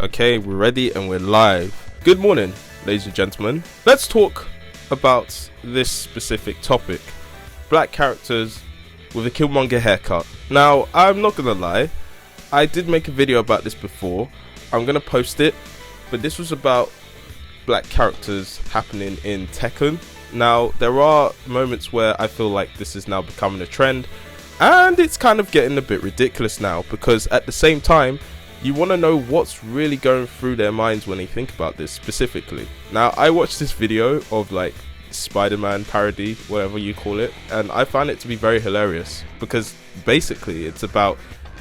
Okay, we're ready and we're live. Good morning, ladies and gentlemen. Let's talk about this specific topic. Black characters with a Killmonger haircut. Now, I'm not gonna lie, I did make a video about this before. I'm gonna post it, but this was about black characters happening in Tekken. Now, there are moments where I feel like this is now becoming a trend, and it's kind of getting a bit ridiculous now, because at the same time, you want to know what's really going through their minds when they think about this specifically. Now, I watched this video of like Spider-Man parody, whatever you call it, and I found it to be very hilarious, because basically it's about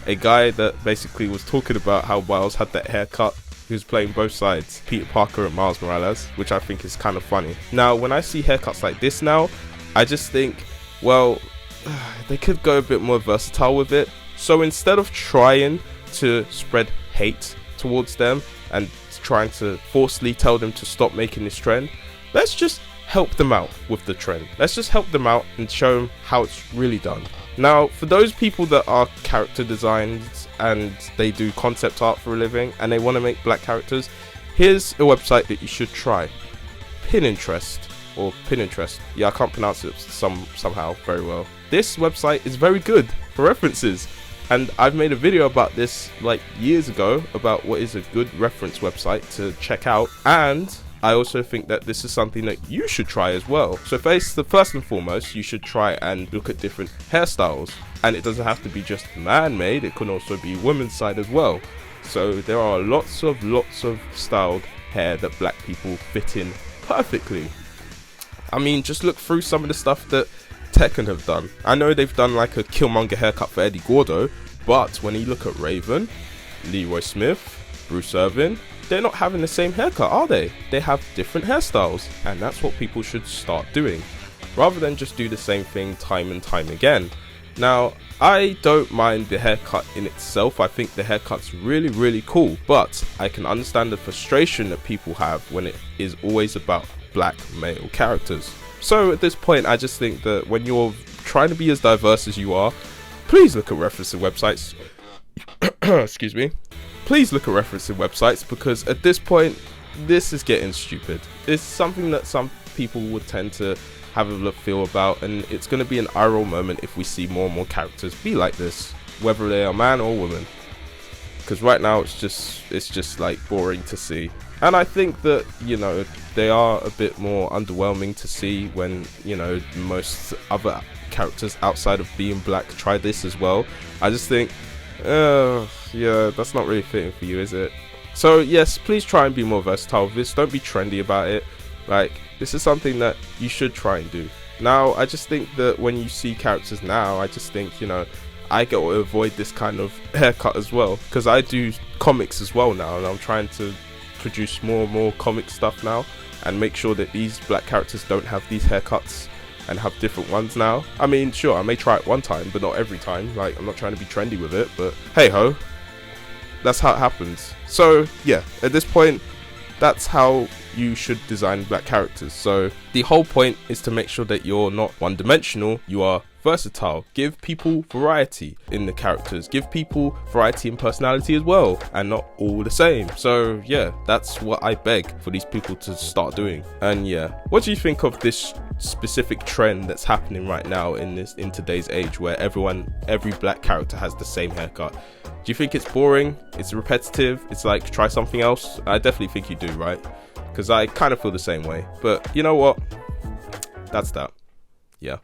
a guy that basically was talking about how Miles had that haircut. He was playing both sides, Peter Parker and Miles Morales, which I think is kind of funny. Now, when I see haircuts like this now, I just think, well, they could go a bit more versatile with it. So instead of trying to spread hate towards them and trying to forcefully tell them to stop making this trend, let's just help them out with the trend. Let's just help them out and show them how it's really done. Now, for those people that are character designs and they do concept art for a living and they want to make black characters, here's a website that you should try. Pinterest. Yeah, I can't pronounce it somehow very well. This website is very good for references, and I've made a video about this like years ago about what is a good reference website to check out, and I also think that this is something that you should try as well. So first and foremost, you should try and look at different hairstyles, and it doesn't have to be just man-made, it can also be women's side as well. So there are lots of styled hair that black people fit in perfectly. I mean, just look through some of the stuff that Tekken have done. I know they've done like a Killmonger haircut for Eddie Gordo, but when you look at Raven, Leroy Smith, Bruce Irvin, they're not having the same haircut, are they? They have different hairstyles, and that's what people should start doing, rather than just do the same thing time and time again. Now, I don't mind the haircut in itself. I think the haircut's really cool, but I can understand the frustration that people have when it is always about black male characters. So at this point, I just think that when you're trying to be as diverse as you are, please look at referencing websites. Excuse me. Please look at referencing websites, because at this point, this is getting stupid. It's something that some people would tend to have a feel about, and it's going to be an eye roll moment if we see more and more characters be like this, whether they are man or woman. Because right now it's just like boring to see. And I think that, you know, they are a bit more underwhelming to see when, you know, most other characters outside of being black try this as well. I just think, yeah, that's not really fitting for you, is it? So yes, please try and be more versatile with this. Don't be trendy about it. Like, this is something that you should try and do. Now, I just think that when you see characters now, I just think, you know, I get to avoid this kind of haircut as well, because I do comics as well now, and I'm trying to produce more and more comic stuff now and make sure that these black characters don't have these haircuts and have different ones now. I mean, sure, I may try it one time, but not every time. Like, I'm not trying to be trendy with it, but hey ho, that's how it happens. So yeah, at this point, that's how you should design black characters. So the whole point is to make sure that you're not one-dimensional, you are versatile. Give people variety in the characters, give people variety in personality as well, and not all the same. So yeah, that's what I beg for these people to start doing. And yeah, what do you think of this specific trend that's happening right now in today's age, where every black character has the same haircut? Do you think it's boring? It's repetitive? It's like, try something else? I definitely think you do, right? Because I kind of feel the same way. But you know what? That's that. Yeah.